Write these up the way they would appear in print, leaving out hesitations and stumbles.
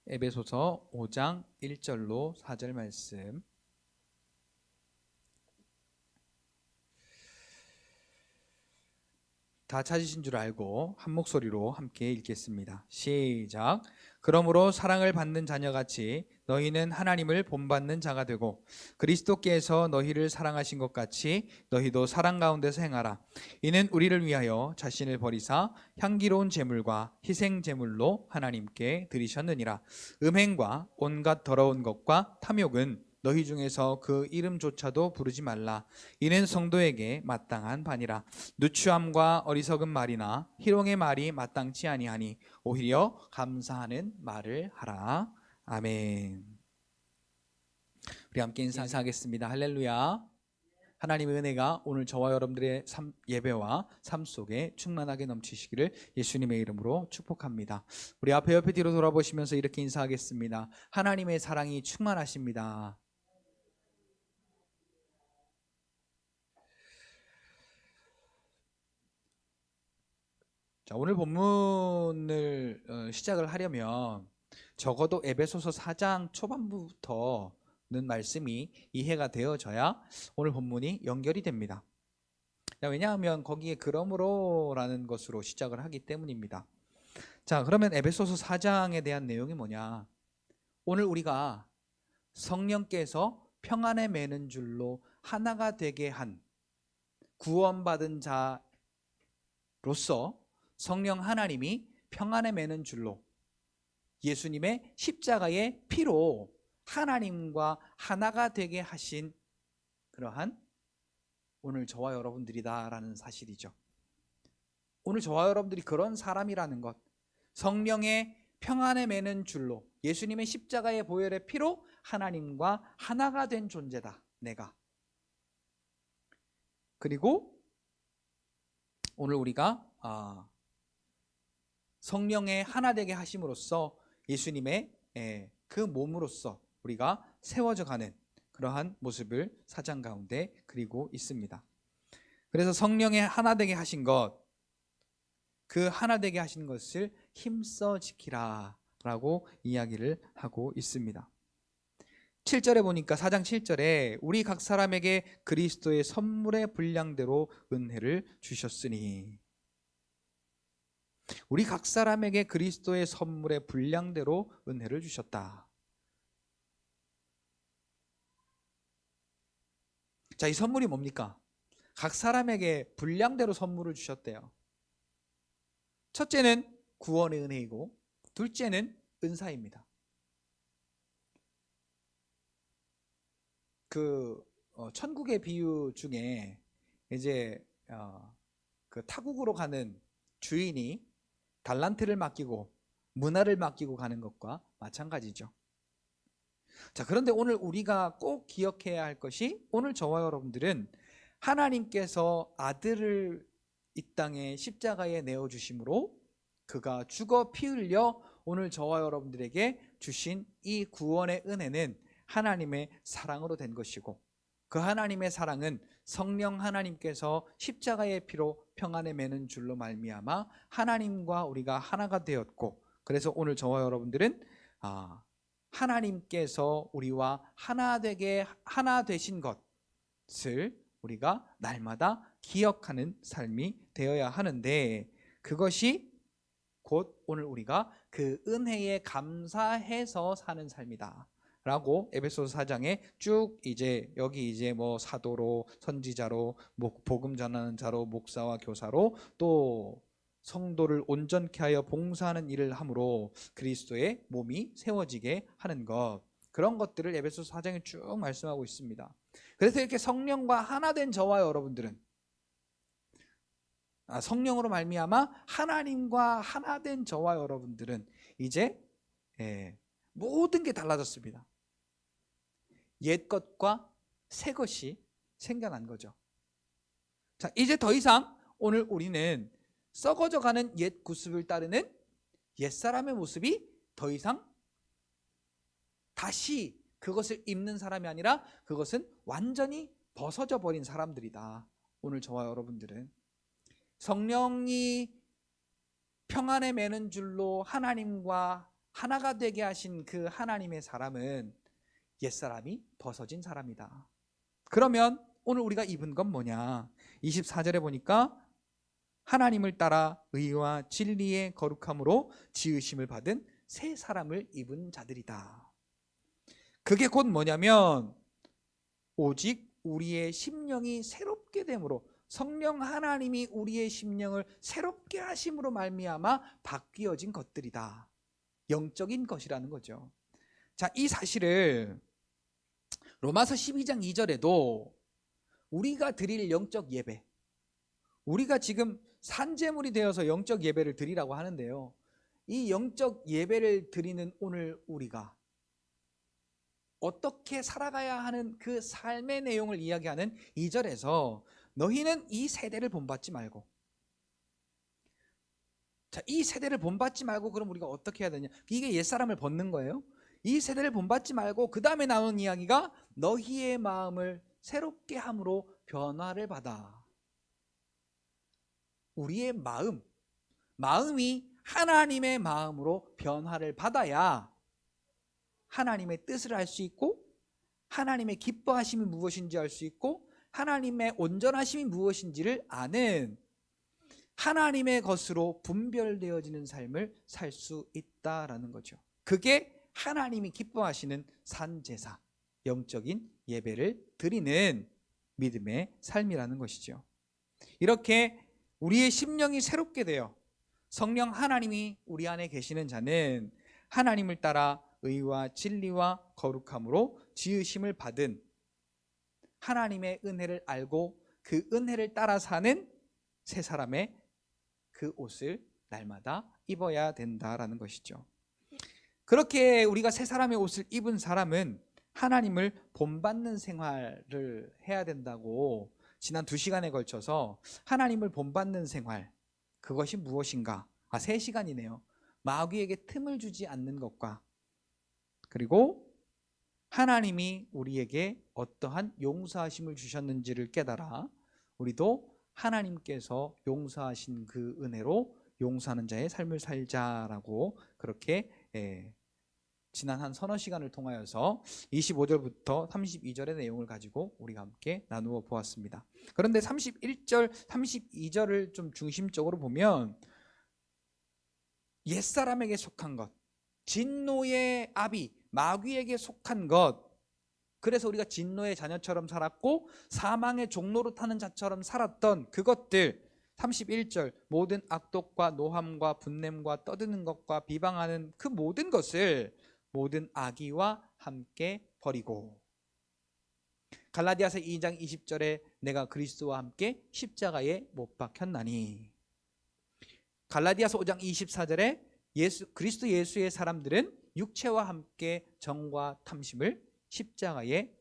에베소서 5장 1절로 4절 말씀. 다 찾으신 줄 알고 한 목소리로 함께 읽겠습니다. 시작. 그러므로 사랑을 받는 자녀같이 너희는 하나님을 본받는 자가 되고 그리스도께서 너희를 사랑하신 것 같이 너희도 사랑 가운데서 행하라. 이는 우리를 위하여 자신을 버리사 향기로운 제물과 희생 제물로 하나님께 드리셨느니라. 음행과 온갖 더러운 것과 탐욕은 너희 중에서 그 이름조차도 부르지 말라. 이는 성도에게 마땅한 바니라. 누추함과 어리석은 말이나 희롱의 말이 마땅치 아니하니 오히려 감사하는 말을 하라. 아멘. 우리 함께 인사하겠습니다. 할렐루야. 하나님의 은혜가 오늘 저와 여러분들의 예배와 삶 속에 충만하게 넘치시기를 예수님의 이름으로 축복합니다. 우리 앞에 옆에 뒤로 돌아보시면서 이렇게 인사하겠습니다. 하나님의 사랑이 충만하십니다. 자, 오늘 본문을 시작을 하려면 적어도 에베소서 4장 초반부터는 말씀이 이해가 되어져야 오늘 본문이 연결이 됩니다. 왜냐하면 거기에 그러므로라는 것으로 시작을 하기 때문입니다. 자, 그러면 에베소서 4장에 대한 내용이 뭐냐? 오늘 우리가 성령께서 평안에 매는 줄로 하나가 되게 한 구원받은 자로서 성령 하나님이 평안에 매는 줄로 예수님의 십자가의 피로 하나님과 하나가 되게 하신 그러한 오늘 저와 여러분들이다라는 사실이죠. 오늘 저와 여러분들이 그런 사람이라는 것, 성령의 평안에 매는 줄로 예수님의 십자가의 보혈의 피로 하나님과 하나가 된 존재다. 내가. 그리고 오늘 우리가 성령의 하나 되게 하심으로써 예수님의 그 몸으로써 우리가 세워져 가는 그러한 모습을 4장 가운데 그리고 있습니다. 그래서 성령의 하나 되게 하신 것, 그 하나 되게 하신 것을 힘써 지키라 라고 이야기를 하고 있습니다. 7절에 보니까 4장 7절에 우리 각 사람에게 그리스도의 선물의 분량대로 은혜를 주셨으니, 우리 각 사람에게 그리스도의 선물의 분량대로 은혜를 주셨다. 자, 이 선물이 뭡니까? 각 사람에게 분량대로 선물을 주셨대요. 첫째는 구원의 은혜이고 둘째는 은사입니다. 천국의 비유 중에 이제 그 타국으로 가는 주인이 달란트를 맡기고 문화를 맡기고 가는 것과 마찬가지죠. 자, 그런데 오늘 우리가 꼭 기억해야 할 것이, 오늘 저와 여러분들은 하나님께서 아들을 이 땅에 십자가에 내어주심으로 그가 죽어 피 흘려 오늘 저와 여러분들에게 주신 이 구원의 은혜는 하나님의 사랑으로 된 것이고, 그 하나님의 사랑은 성령 하나님께서 십자가의 피로 평안에 매는 줄로 말미암아 하나님과 우리가 하나가 되었고, 그래서 오늘 저와 여러분들은 하나님께서 우리와 하나 되신 것을 우리가 날마다 기억하는 삶이 되어야 하는데, 그것이 곧 오늘 우리가 그 은혜에 감사해서 사는 삶이다 라고 에베소서 4장에 쭉 여기 사도로, 선지자로, 복음 전하는 자로, 목사와 교사로, 또 성도를 온전케 하여 봉사하는 일을 함으로 그리스도의 몸이 세워지게 하는 것, 그런 것들을 에베소서 4장에 쭉 말씀하고 있습니다. 그래서 이렇게 성령과 하나 된 저와 여러분들은, 성령으로 말미암아 하나님과 하나 된 저와 여러분들은 이제 모든 게 달라졌습니다. 옛 것과 새 것이 생겨난 거죠. 자, 이제 더 이상 오늘 우리는 썩어져 가는 옛 구습을 따르는 옛사람의 모습이 더 이상 다시 그것을 입는 사람이 아니라 그것은 완전히 벗어져 버린 사람들이다. 오늘 저와 여러분들은 성령이 평안에 매는 줄로 하나님과 하나가 되게 하신 그 하나님의 사람은 옛사람이 벗어진 사람이다. 그러면 오늘 우리가 입은 건 뭐냐? 24절에 보니까 하나님을 따라 의와 진리의 거룩함으로 지으심을 받은 새 사람을 입은 자들이다. 그게 곧 뭐냐면 오직 우리의 심령이 새롭게 됨으로, 성령 하나님이 우리의 심령을 새롭게 하심으로 말미암아 바뀌어진 것들이다. 영적인 것이라는 거죠. 자, 이 사실을 로마서 12장 2절에도 우리가 드릴 영적 예배, 우리가 지금 산제물이 되어서 영적 예배를 드리라고 하는데요, 이 영적 예배를 드리는 오늘 우리가 어떻게 살아가야 하는 그 삶의 내용을 이야기하는 2절에서 너희는 이 세대를 본받지 말고, 자, 이 세대를 본받지 말고, 그럼 우리가 어떻게 해야 되냐? 이게 옛사람을 벗는 거예요. 이 세대를 본받지 말고 그 다음에 나오는 이야기가 너희의 마음을 새롭게 함으로 변화를 받아. 우리의 마음이 하나님의 마음으로 변화를 받아야 하나님의 뜻을 알 수 있고, 하나님의 기뻐하심이 무엇인지 알 수 있고, 하나님의 온전하심이 무엇인지를 아는 하나님의 것으로 분별되어지는 삶을 살 수 있다라는 거죠. 그게 하나님이 기뻐하시는 산제사, 영적인 예배를 드리는 믿음의 삶이라는 것이죠. 이렇게 우리의 심령이 새롭게 되어 성령 하나님이 우리 안에 계시는 자는 하나님을 따라 의와 진리와 거룩함으로 지으심을 받은, 하나님의 은혜를 알고 그 은혜를 따라 사는 새 사람의 그 옷을 날마다 입어야 된다라는 것이죠. 그렇게 우리가 새 사람의 옷을 입은 사람은 하나님을 본받는 생활을 해야 된다고 지난 2시간에 걸쳐서 하나님을 본받는 생활, 그것이 무엇인가? 3시간이네요. 마귀에게 틈을 주지 않는 것과, 그리고 하나님이 우리에게 어떠한 용서하심을 주셨는지를 깨달아 우리도 하나님께서 용서하신 그 은혜로 용서하는 자의 삶을 살자라고, 그렇게 지난 한 서너 시간을 통하여서 25절부터 32절의 내용을 가지고 우리가 함께 나누어 보았습니다. 그런데 31절, 32절을 좀 중심적으로 보면 옛사람에게 속한 것, 진노의 아비, 마귀에게 속한 것, 그래서 우리가 진노의 자녀처럼 살았고 사망의 종로로 타는 자처럼 살았던 그것들, 31절 모든 악독과 노함과 분냄과 떠드는 것과 비방하는 그 모든 것을 모든 악의와 함께 버리고, 갈라디아서 2장 20절에 내가 그리스도와 함께 십자가에 못 박혔나니, 갈라디아서 5장 24절에 그리스도 예수의 사람들은 육체와 함께 정과 탐심을 십자가에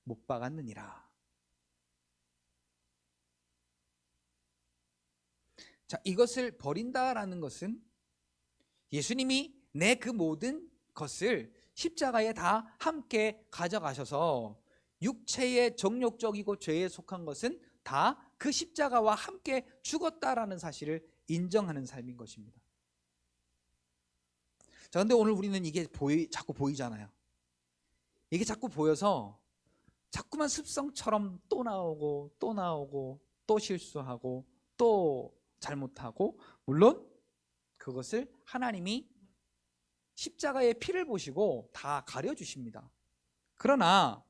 못 박았느니라. 자, 이것을 버린다라는 것은 예수님이 내 그 모든 것을 십자가에 다 함께 가져가셔서 육체의 정욕적이고 죄에 속한 것은 다 그 십자가와 함께 죽었다라는 사실을 인정하는 삶인 것입니다. 자, 근데 오늘 우리는 이게 자꾸 보이잖아요. 이게 자꾸 보여서 자꾸만 습성처럼 또 나오고 또 나오고 또 실수하고 또 잘못하고, 물론 그것을 하나님이 십자가의 피를 보시고 다 가려주십니다. 그러나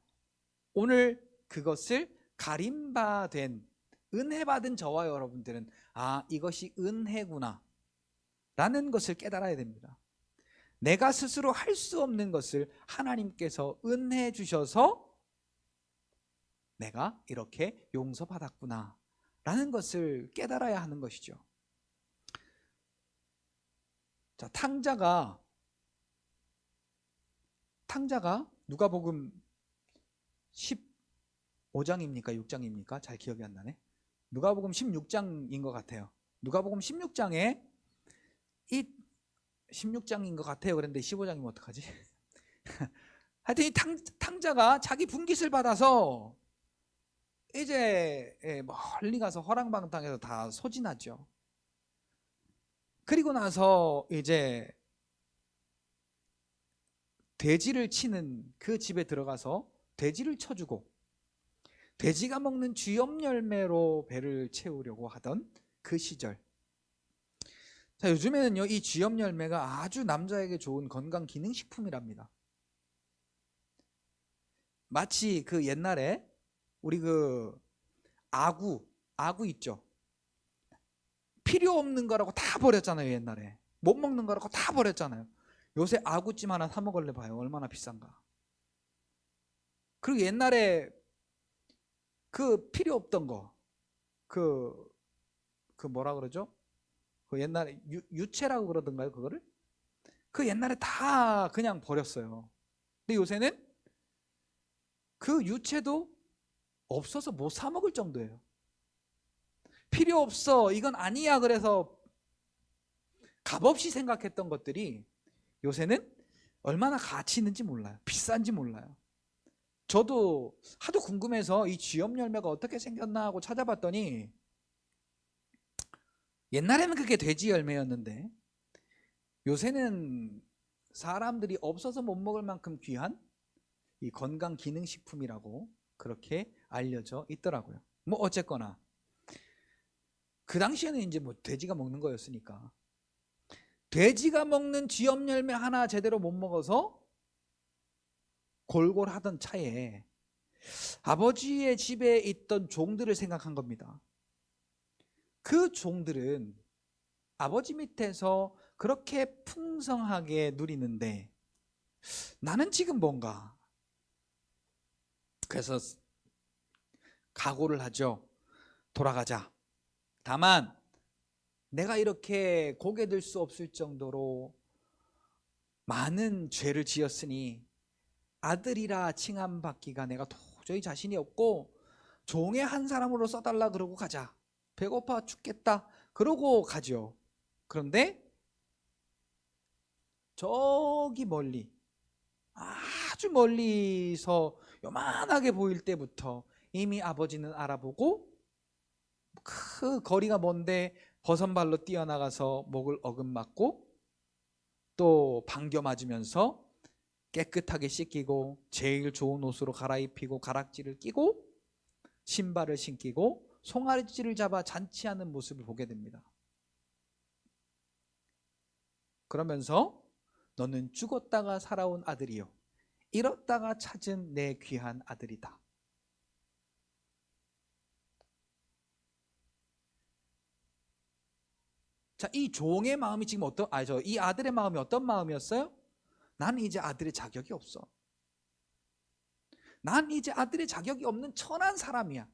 오늘 그것을 가림받은 은혜받은 저와 여러분들은 이것이 은혜구나 라는 것을 깨달아야 됩니다. 내가 스스로 할 수 없는 것을 하나님께서 은혜 주셔서 내가 이렇게 용서받았구나 라는 것을 깨달아야 하는 것이죠. 자, 탕자가 누가복음 15장입니까? 6장입니까? 잘 기억이 안 나네. 누가복음 16장인 것 같아요. 누가복음 16장에 16장인 것 같아요. 그런데 15장이면 어떡하지? 하여튼 이 탕자가 자기 분깃을 받아서 이제 멀리 가서 허랑방탕해서 다 소진하죠. 그리고 나서 이제 돼지를 치는 그 집에 들어가서 돼지를 쳐주고 돼지가 먹는 쥐염 열매로 배를 채우려고 하던 그 시절. 자, 요즘에는요, 이 쥐염 열매가 아주 남자에게 좋은 건강 기능식품이랍니다. 마치 그 옛날에 우리 그 아구 있죠? 필요 없는 거라고 다 버렸잖아요. 옛날에 못 먹는 거라고 다 버렸잖아요. 요새 아구찜 하나 사 먹을래 봐요. 얼마나 비싼가. 그리고 옛날에 그 필요 없던 거, 그 뭐라 그러죠? 그 옛날에 유채라고 그러던가요, 그거를? 그 옛날에 다 그냥 버렸어요. 근데 요새는 그 유채도 없어서 못 사 먹을 정도예요. 필요 없어, 이건 아니야, 그래서 값없이 생각했던 것들이 요새는 얼마나 가치 있는지 몰라요. 비싼지 몰라요. 저도 하도 궁금해서 이 쥐염 열매가 어떻게 생겼나 하고 찾아봤더니 옛날에는 그게 돼지 열매였는데 요새는 사람들이 없어서 못 먹을 만큼 귀한 이 건강 기능식품이라고 그렇게 알려져 있더라고요. 뭐 어쨌거나 그 당시에는 이제 뭐 돼지가 먹는 거였으니까 돼지가 먹는 쥐염 열매 하나 제대로 못 먹어서 골골하던 차에 아버지의 집에 있던 종들을 생각한 겁니다. 그 종들은 아버지 밑에서 그렇게 풍성하게 누리는데 나는 지금 뭔가, 그래서 각오를 하죠. 돌아가자. 다만 내가 이렇게 고개 들 수 없을 정도로 많은 죄를 지었으니 아들이라 칭함받기가 내가 도저히 자신이 없고 종의 한 사람으로 써달라 그러고 가자. 배고파 죽겠다 그러고 가죠. 그런데 저기 멀리, 아주 멀리서 요만하게 보일 때부터 이미 아버지는 알아보고 그 거리가 먼데 버선발로 뛰어나가서 목을 어긋맞고 또 반겨 맞으면서 깨끗하게 씻기고 제일 좋은 옷으로 갈아입히고 가락지를 끼고 신발을 신기고 송아지를 잡아 잔치하는 모습을 보게 됩니다. 그러면서 너는 죽었다가 살아온 아들이요 잃었다가 찾은 내 귀한 아들이다. 자, 이 종의 마음이 지금 이 아들의 마음이 어떤 마음이었어요? 난 이제 아들의 자격이 없어. 난 이제 아들의 자격이 없는 천한 사람이야.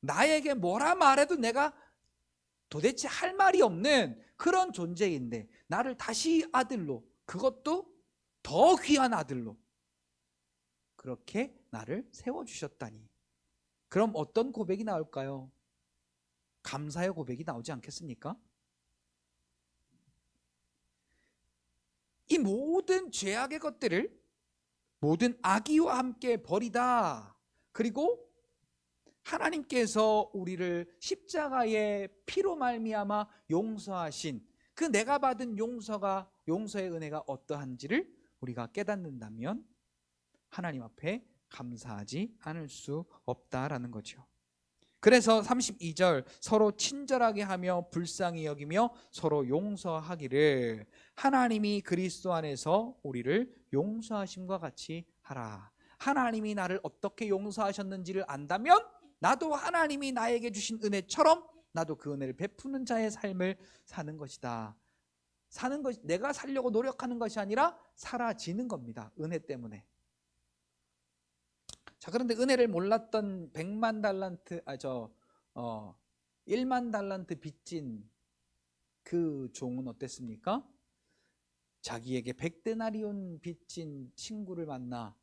나에게 뭐라 말해도 내가 도대체 할 말이 없는 그런 존재인데 나를 다시 아들로, 그것도 더 귀한 아들로 그렇게 나를 세워주셨다니. 그럼 어떤 고백이 나올까요? 감사의 고백이 나오지 않겠습니까? 이 모든 죄악의 것들을 모든 악의와 함께 버리다. 그리고 하나님께서 우리를 십자가의 피로 말미암아 용서하신 그 내가 받은 용서의 은혜가 어떠한지를 우리가 깨닫는다면 하나님 앞에 감사하지 않을 수 없다라는 거죠. 그래서 32절 서로 친절하게 하며 불쌍히 여기며 서로 용서하기를 하나님이 그리스도 안에서 우리를 용서하심과 같이 하라. 하나님이 나를 어떻게 용서하셨는지를 안다면 나도 하나님이 나에게 주신 은혜처럼 나도 그 은혜를 베푸는 자의 삶을 사는 것이다. 사는 것, 내가 살려고 노력하는 것이 아니라 사라지는 겁니다. 은혜 때문에. 자, 그런데 은혜를 몰랐던 1만 달란트 빚진 그 종은 어땠습니까? 자기에게 100데나리온 빚진 친구를 만나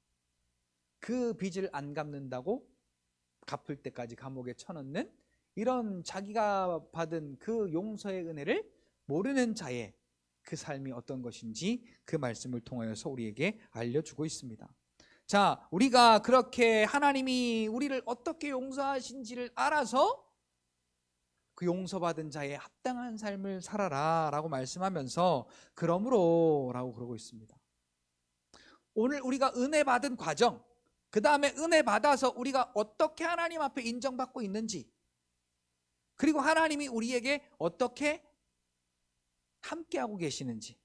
그 빚을 안 갚는다고 갚을 때까지 감옥에 쳐넣는 이런 자기가 받은 그 용서의 은혜를 모르는 자의 그 삶이 어떤 것인지 그 말씀을 통하여서 우리에게 알려주고 있습니다. 자, 우리가 그렇게 하나님이 우리를 어떻게 용서하신지를 알아서 그 용서받은 자의 합당한 삶을 살아라 라고 말씀하면서 그러므로 라고 그러고 있습니다. 오늘 우리가 은혜 받은 과정, 그 다음에 은혜 받아서 우리가 어떻게 하나님 앞에 인정받고 있는지, 그리고 하나님이 우리에게 어떻게 함께하고 계시는지,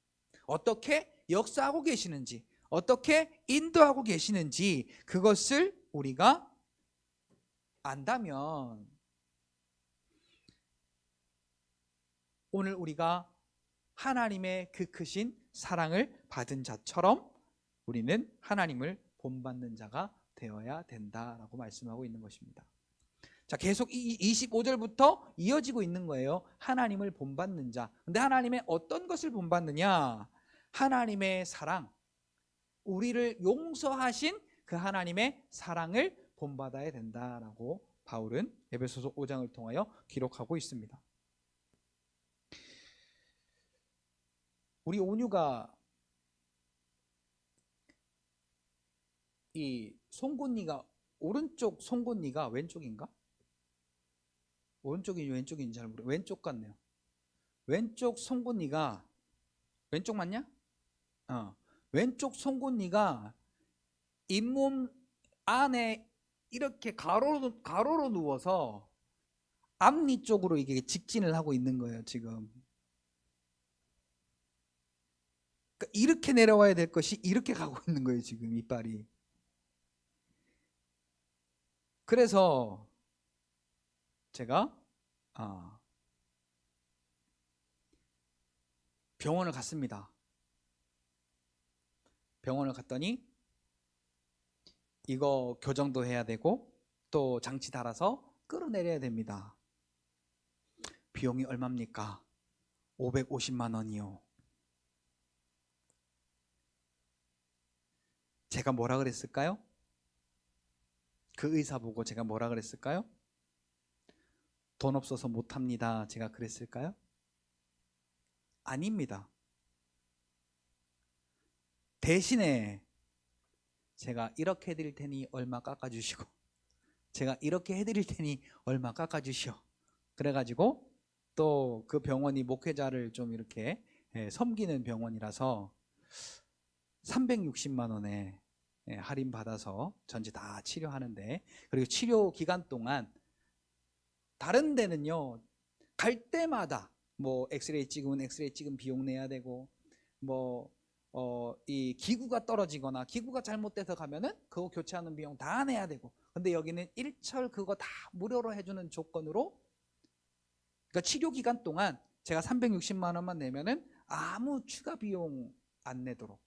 어떻게 역사하고 계시는지, 어떻게 인도하고 계시는지, 그것을 우리가 안다면 오늘 우리가 하나님의 그 크신 사랑을 받은 자처럼 우리는 하나님을 본받는 자가 되어야 된다라고 말씀하고 있는 것입니다. 자, 계속 25절부터 이어지고 있는 거예요. 하나님을 본받는 자. 근데 하나님의 어떤 것을 본받느냐? 하나님의 사랑, 우리를 용서하신 그 하나님의 사랑을 본받아야 된다라고 바울은 에베소서 5장을 통하여 기록하고 있습니다. 우리 온유가 이 송곳니가, 오른쪽 송곳니가 왼쪽인가? 오른쪽인지 왼쪽인지 잘 모르겠어요. 왼쪽 같네요. 왼쪽 송곳니가, 왼쪽 맞냐? 왼쪽 송곳니가 잇몸 안에 이렇게 가로로 누워서 앞니 쪽으로 이게 직진을 하고 있는 거예요, 지금. 그러니까 이렇게 내려와야 될 것이 이렇게 가고 있는 거예요, 지금 이빨이. 그래서 제가 병원을 갔습니다. 병원을 갔더니 이거 교정도 해야 되고 또 장치 달아서 끌어내려야 됩니다. 비용이 얼마입니까? 550만 원이요. 제가 뭐라 그랬을까요? 그 의사 보고 제가 뭐라 그랬을까요? 돈 없어서 못합니다. 제가 그랬을까요? 아닙니다. 대신에 제가 이렇게 해드릴 테니 얼마 깎아주시고, 제가 이렇게 해드릴 테니 얼마 깎아주시오. 그래가지고 또 그 병원이 목회자를 좀 이렇게 섬기는 병원이라서 360만 원에 할인받아서 전체 다 치료하는데, 그리고 치료 기간 동안 다른 데는요, 갈 때마다 뭐 엑스레이 찍으면 엑스레이 찍은 비용 내야 되고, 뭐 이 기구가 떨어지거나 기구가 잘못돼서 가면은 그거 교체하는 비용 다 내야 되고, 근데 여기는 일철 그거 다 무료로 해주는 조건으로, 그러니까 치료 기간 동안 제가 360만 원만 내면은 아무 추가 비용 안 내도록,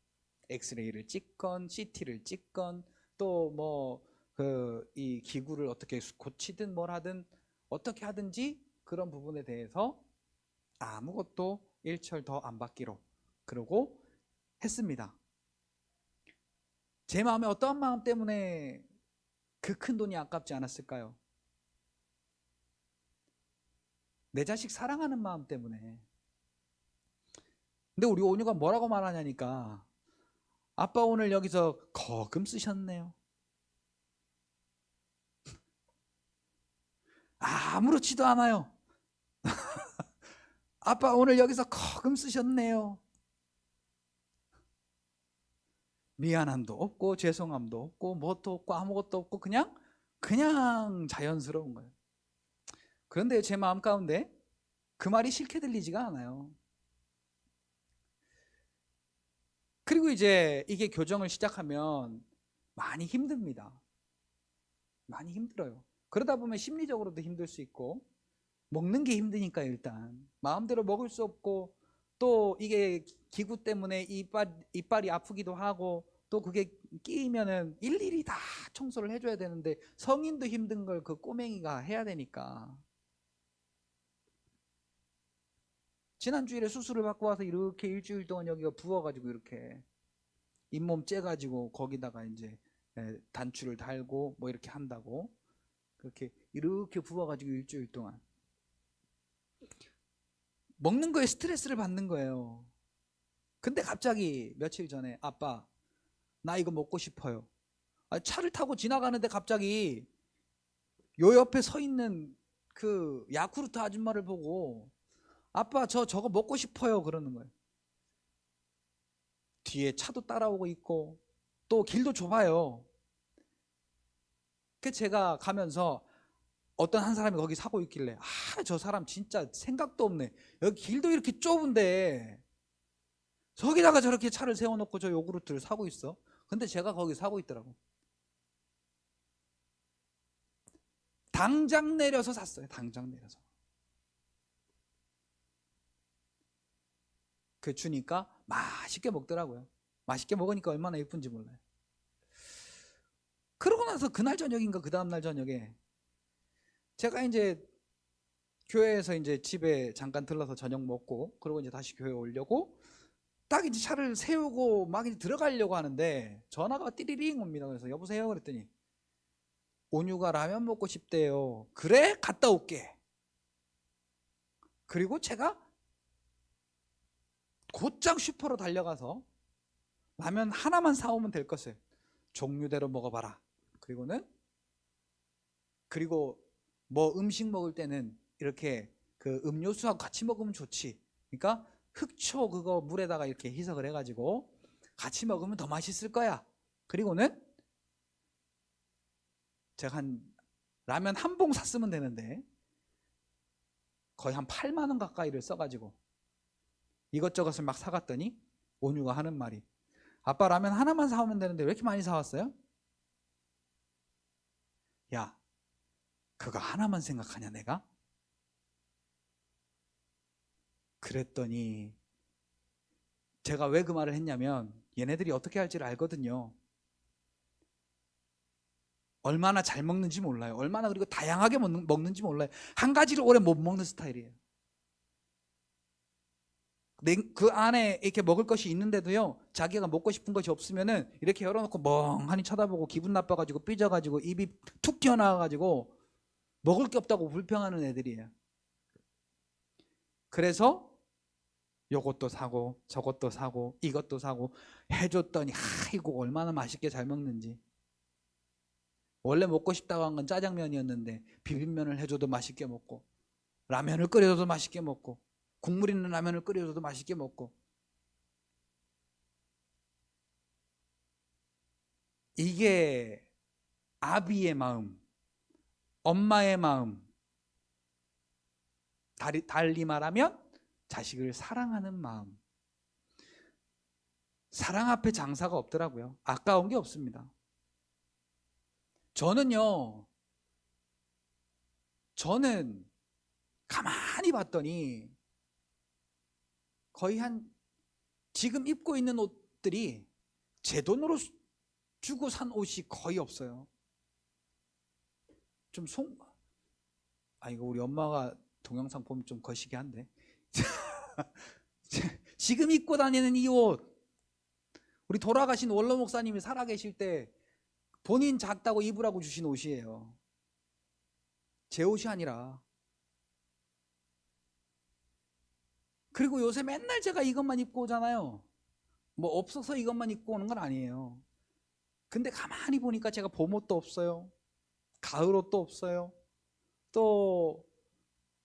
엑스레이를 찍건 CT를 찍건 또 뭐 그 이 기구를 어떻게 고치든 뭘 하든 어떻게 하든지 그런 부분에 대해서 아무것도 일철 더 안 받기로 그러고 했습니다. 제 마음에 어떠한 마음 때문에 그 큰 돈이 아깝지 않았을까요? 내 자식 사랑하는 마음 때문에. 근데 우리 온유가 뭐라고 말하냐니까, 아빠 오늘 여기서 거금 쓰셨네요. 아무렇지도 않아요. 아빠 오늘 여기서 거금 쓰셨네요. 미안함도 없고 죄송함도 없고 뭣도 없고 아무것도 없고 그냥 자연스러운 거예요. 그런데 제 마음 가운데 그 말이 싫게 들리지가 않아요. 그리고 이제 이게 교정을 시작하면 많이 힘듭니다. 많이 힘들어요. 그러다 보면 심리적으로도 힘들 수 있고, 먹는 게 힘드니까 일단 마음대로 먹을 수 없고, 또 이게 기구 때문에 이빨이 아프기도 하고, 또 그게 끼이면은 일일이 다 청소를 해줘야 되는데 성인도 힘든 걸 그 꼬맹이가 해야 되니까. 지난 주일에 수술을 받고 와서 이렇게 일주일 동안 여기가 부어가지고 이렇게 잇몸 째가지고 거기다가 이제 단추를 달고 뭐 이렇게 한다고, 그렇게 이렇게 부어가지고 일주일 동안 먹는 거에 스트레스를 받는 거예요. 근데 갑자기 며칠 전에 아빠 나 이거 먹고 싶어요. 차를 타고 지나가는데 갑자기 요 옆에 서 있는 그 야쿠르트 아줌마를 보고 아빠 저거 먹고 싶어요 그러는 거예요. 뒤에 차도 따라오고 있고 또 길도 좁아요. 그 제가 가면서 어떤 한 사람이 거기 사고 있길래 저 사람 진짜 생각도 없네. 여기 길도 이렇게 좁은데 저기다가 저렇게 차를 세워놓고 저 요구르트를 사고 있어. 근데 제가 거기 사고 있더라고. 당장 내려서 샀어요. 당장 내려서. 그 주니까 맛있게 먹더라고요. 맛있게 먹으니까 얼마나 예쁜지 몰라요. 그러고 나서 그날 저녁인가 그 다음날 저녁에 제가 이제 교회에서 이제 집에 잠깐 들러서 저녁 먹고 그리고 이제 다시 교회 오려고 딱 이제 차를 세우고 막 이제 들어가려고 하는데 전화가 띠리링 옵니다. 그래서 여보세요 그랬더니 온유가 라면 먹고 싶대요. 그래? 갔다 올게. 그리고 제가 곧장 슈퍼로 달려가서 라면 하나만 사오면 될 것을 종류대로 먹어봐라. 그리고 뭐 음식 먹을 때는 이렇게 그 음료수하고 같이 먹으면 좋지. 그러니까 흑초 그거 물에다가 이렇게 희석을 해가지고 같이 먹으면 더 맛있을 거야. 그리고는 제가 한 라면 한 봉 샀으면 되는데 거의 한 8만 원 가까이를 써가지고 이것저것을 막 사갔더니 온유가 하는 말이 아빠 라면 하나만 사오면 되는데 왜 이렇게 많이 사왔어요? 야, 그거 하나만 생각하냐 내가? 그랬더니 제가 왜 그 말을 했냐면 얘네들이 어떻게 할지를 알거든요. 얼마나 잘 먹는지 몰라요. 얼마나 그리고 다양하게 먹는지 몰라요. 한 가지를 오래 못 먹는 스타일이에요. 그 안에 이렇게 먹을 것이 있는데도요 자기가 먹고 싶은 것이 없으면은 이렇게 열어놓고 멍하니 쳐다보고 기분 나빠가지고 삐져가지고 입이 툭 튀어나와가지고 먹을 게 없다고 불평하는 애들이에요. 그래서 요것도 사고 저것도 사고 이것도 사고 해줬더니 이거 얼마나 맛있게 잘 먹는지. 원래 먹고 싶다고 한 건 짜장면이었는데 비빔면을 해줘도 맛있게 먹고 라면을 끓여줘도 맛있게 먹고 국물 있는 라면을 끓여줘도 맛있게 먹고. 이게 아비의 마음, 엄마의 마음, 달리 말하면 자식을 사랑하는 마음. 사랑 앞에 장사가 없더라고요. 아까운 게 없습니다. 저는 가만히 봤더니 거의 지금 입고 있는 옷들이 제 돈으로 주고 산 옷이 거의 없어요. 이거 우리 엄마가 동영상 보면 좀 거시기 한데 지금 입고 다니는 이 옷 우리 돌아가신 원로 목사님이 살아계실 때 본인 작다고 입으라고 주신 옷이에요. 제 옷이 아니라. 그리고 요새 맨날 제가 이것만 입고 오잖아요. 뭐 없어서 이것만 입고 오는 건 아니에요. 근데 가만히 보니까 제가 봄옷도 없어요. 가을옷도 없어요. 또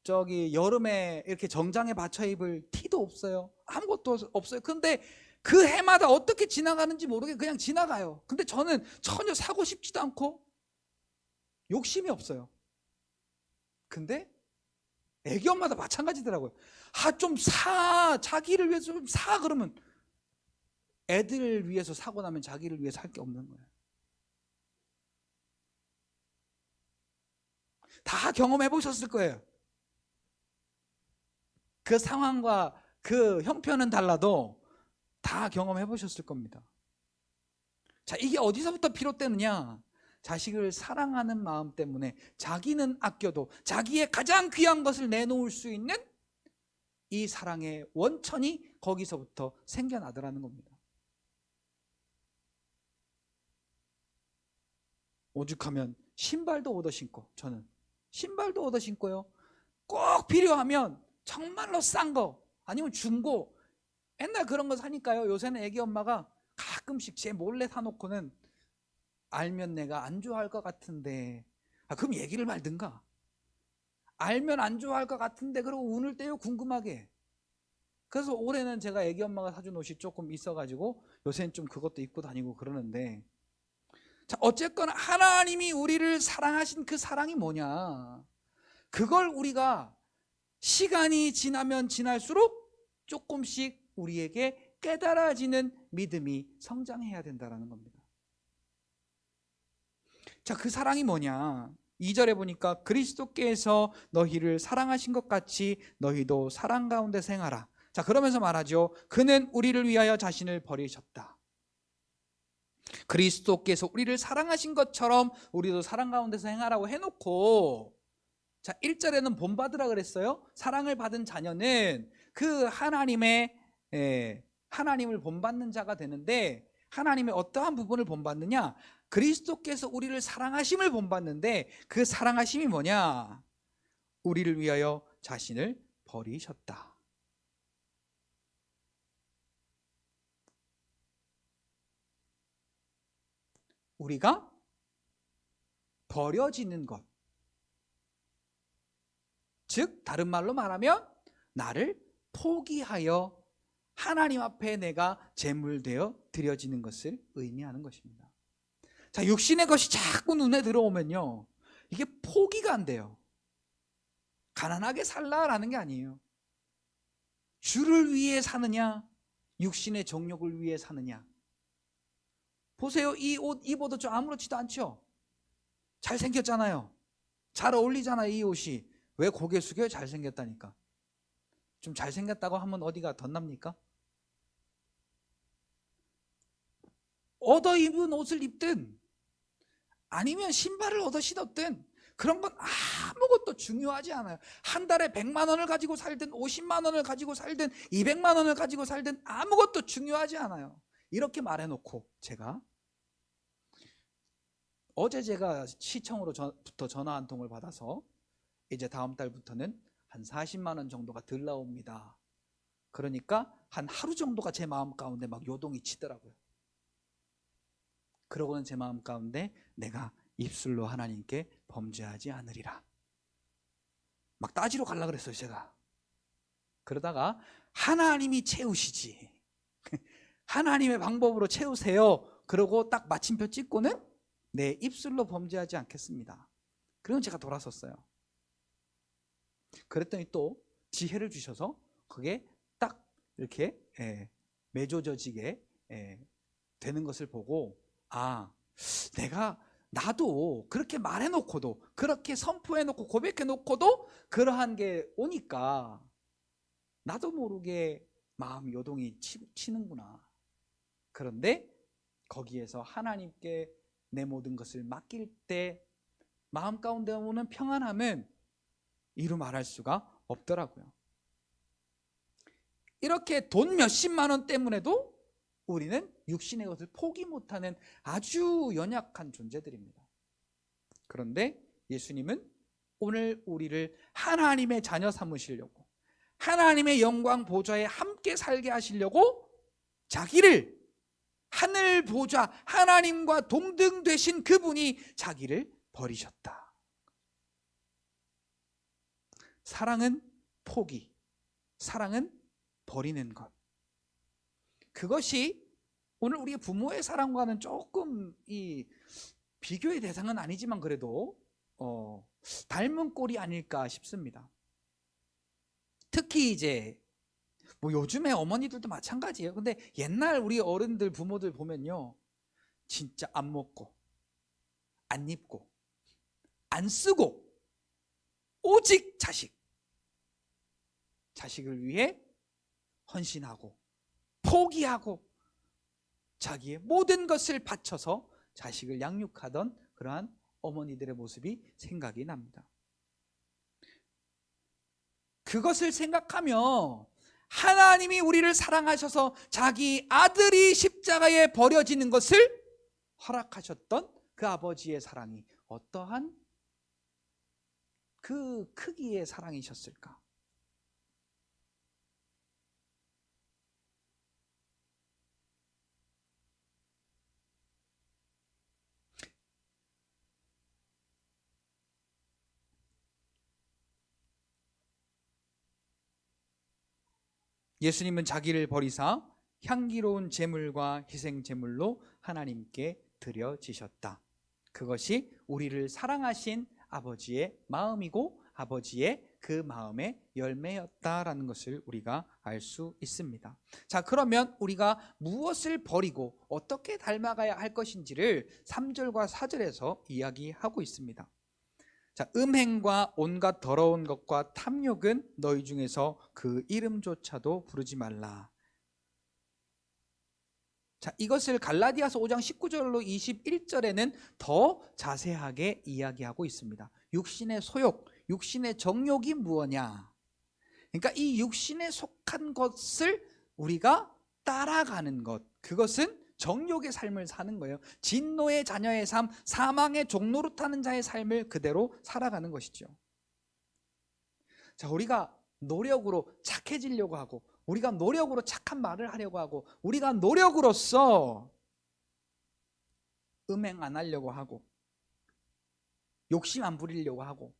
저기 여름에 이렇게 정장에 받쳐 입을 티도 없어요. 아무것도 없어요. 근데 그 해마다 어떻게 지나가는지 모르게 그냥 지나가요. 근데 저는 전혀 사고 싶지도 않고 욕심이 없어요. 근데 애기 엄마도 마찬가지더라고요. 좀 사, 자기를 위해서 좀 사 그러면 애들을 위해서 사고 나면 자기를 위해서 할 게 없는 거예요. 다 경험해 보셨을 거예요. 그 상황과 그 형편은 달라도 다 경험해 보셨을 겁니다. 자, 이게 어디서부터 비롯되느냐? 자식을 사랑하는 마음 때문에 자기는 아껴도 자기의 가장 귀한 것을 내놓을 수 있는 이 사랑의 원천이 거기서부터 생겨나더라는 겁니다. 오죽하면 신발도 얻어 신고, 저는 신발도 얻어 신고요. 꼭 필요하면 정말로 싼 거 아니면 중고 옛날 그런 거 사니까요. 요새는 애기 엄마가 가끔씩 제 몰래 사놓고는 알면 내가 안 좋아할 것 같은데 그럼 얘기를 말든가. 알면 안 좋아할 것 같은데 그러고 운을 떼요 궁금하게. 그래서 올해는 제가 애기 엄마가 사준 옷이 조금 있어가지고 요새는 좀 그것도 입고 다니고 그러는데, 자, 어쨌거나 하나님이 우리를 사랑하신 그 사랑이 뭐냐, 그걸 우리가 시간이 지나면 지날수록 조금씩 우리에게 깨달아지는 믿음이 성장해야 된다는 겁니다. 자, 그 사랑이 뭐냐, 2절에 보니까 그리스도께서 너희를 사랑하신 것 같이 너희도 사랑 가운데 행하라. 자, 그러면서 말하죠. 그는 우리를 위하여 자신을 버리셨다. 그리스도께서 우리를 사랑하신 것처럼 우리도 사랑 가운데서 행하라고 해놓고, 자, 1절에는 본받으라 그랬어요. 사랑을 받은 자녀는 그 하나님을 본받는 자가 되는데, 하나님의 어떠한 부분을 본받느냐, 그리스도께서 우리를 사랑하심을 본받는데, 그 사랑하심이 뭐냐, 우리를 위하여 자신을 버리셨다. 우리가 버려지는 것, 즉 다른 말로 말하면 나를 포기하여 하나님 앞에 내가 제물되어 드려지는 것을 의미하는 것입니다. 자, 육신의 것이 자꾸 눈에 들어오면요, 이게 포기가 안 돼요. 가난하게 살라라는 게 아니에요. 주를 위해 사느냐, 육신의 정욕을 위해 사느냐. 보세요, 이 옷 입어도 좀 아무렇지도 않죠? 잘생겼잖아요. 잘 어울리잖아요, 이 옷이. 왜 고개 숙여요? 잘생겼다니까. 좀 잘생겼다고 하면 어디가 덧납니까? 얻어 입은 옷을 입든 아니면 신발을 얻어 신었든 그런 건 아무것도 중요하지 않아요. 한 달에 100만 원을 가지고 살든 50만 원을 가지고 살든 200만 원을 가지고 살든 아무것도 중요하지 않아요. 이렇게 말해놓고, 어제 제가 시청으로부터 전화 한 통을 받아서 이제 다음 달부터는 한 40만 원 정도가 덜 나옵니다. 그러니까 한 하루 정도가 제 마음 가운데 막 요동이 치더라고요. 그러고는 제 마음 가운데 내가 입술로 하나님께 범죄하지 않으리라 막 따지러 가려고 그랬어요, 제가. 그러다가 하나님이 채우시지, 하나님의 방법으로 채우세요, 그러고 딱 마침표 찍고는 내 입술로 범죄하지 않겠습니다. 그러면 제가 돌아섰어요. 그랬더니 또 지혜를 주셔서 그게 딱 이렇게 매조져지게 되는 것을 보고, 나도 그렇게 말해놓고도, 그렇게 선포해놓고 고백해놓고도 그러한 게 오니까 나도 모르게 마음 요동이 치는구나. 그런데 거기에서 하나님께 내 모든 것을 맡길 때 마음 가운데 오는 평안함은 이루 말할 수가 없더라고요. 이렇게 돈 몇십만 원 때문에도 우리는 육신의 것을 포기 못하는 아주 연약한 존재들입니다. 그런데 예수님은 오늘 우리를 하나님의 자녀 삼으시려고, 하나님의 영광 보좌에 함께 살게 하시려고 자기를, 하늘 보좌 하나님과 동등 되신 그분이 자기를 버리셨다. 사랑은 포기, 사랑은 버리는 것. 그것이 오늘 우리 부모의 사랑과는 조금 이 비교의 대상은 아니지만 그래도 닮은 꼴이 아닐까 싶습니다. 특히 이제 요즘에 어머니들도 마찬가지예요. 근데 옛날 우리 어른들, 부모들 보면요, 진짜 안 먹고 안 입고 안 쓰고 오직 자식을 위해 헌신하고 포기하고 자기의 모든 것을 바쳐서 자식을 양육하던 그러한 어머니들의 모습이 생각이 납니다. 그것을 생각하며 하나님이 우리를 사랑하셔서 자기 아들이 십자가에 버려지는 것을 허락하셨던 그 아버지의 사랑이 어떠한 그 크기의 사랑이셨을까? 예수님은 자기를 버리사 향기로운 제물과 희생 제물로 하나님께 드려지셨다. 그것이 우리를 사랑하신 아버지의 마음이고 아버지의 그 마음의 열매였다라는 것을 우리가 알 수 있습니다. 자, 그러면 우리가 무엇을 버리고 어떻게 닮아가야 할 것인지를 3절과 4절에서 이야기하고 있습니다. 자, 음행과 온갖 더러운 것과 탐욕은 너희 중에서 그 이름조차도 부르지 말라. 자, 이것을 갈라디아서 5장 19절로 21절에는 더 자세하게 이야기하고 있습니다. 육신의 소욕, 육신의 정욕이 무엇냐? 그러니까 이 육신에 속한 것을 우리가 따라가는 것, 그것은 정욕의 삶을 사는 거예요. 진노의 자녀의 삶, 사망의 종노릇하는 자의 삶을 그대로 살아가는 것이죠. 자, 우리가 노력으로 착해지려고 하고, 우리가 노력으로 착한 말을 하려고 하고, 우리가 노력으로서 음행 안 하려고 하고, 욕심 안 부리려고 하고,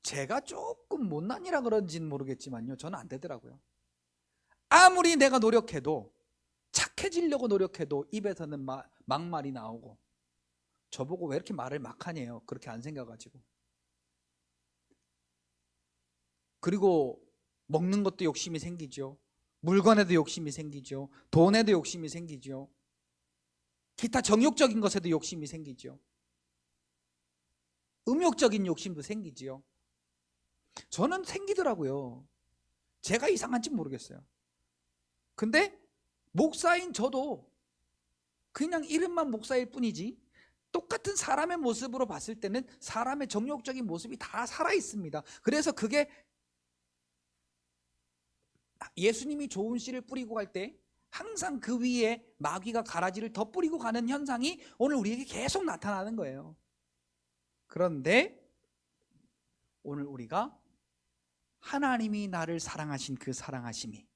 제가 조금 못난이라 그런지는 모르겠지만요, 저는 안 되더라고요. 아무리 내가 노력해도, 착해지려고 노력해도 입에서는 막말이 나오고, 저보고 왜 이렇게 말을 막 하냐요, 그렇게 안 생겨가지고. 그리고 먹는 것도 욕심이 생기죠. 물건에도 욕심이 생기죠. 돈에도 욕심이 생기죠. 기타 정욕적인 것에도 욕심이 생기죠. 음욕적인 욕심도 생기지요. 저는 생기더라고요. 제가 이상한지 모르겠어요. 근데 목사인 저도 그냥 이름만 목사일 뿐이지 똑같은 사람의 모습으로 봤을 때는 사람의 정욕적인 모습이 다 살아있습니다. 그래서 그게 예수님이 좋은 씨를 뿌리고 갈 때 항상 그 위에 마귀가 가라지를 더 뿌리고 가는 현상이 오늘 우리에게 계속 나타나는 거예요. 그런데 오늘 우리가 하나님이 나를 사랑하신 그 사랑하심이,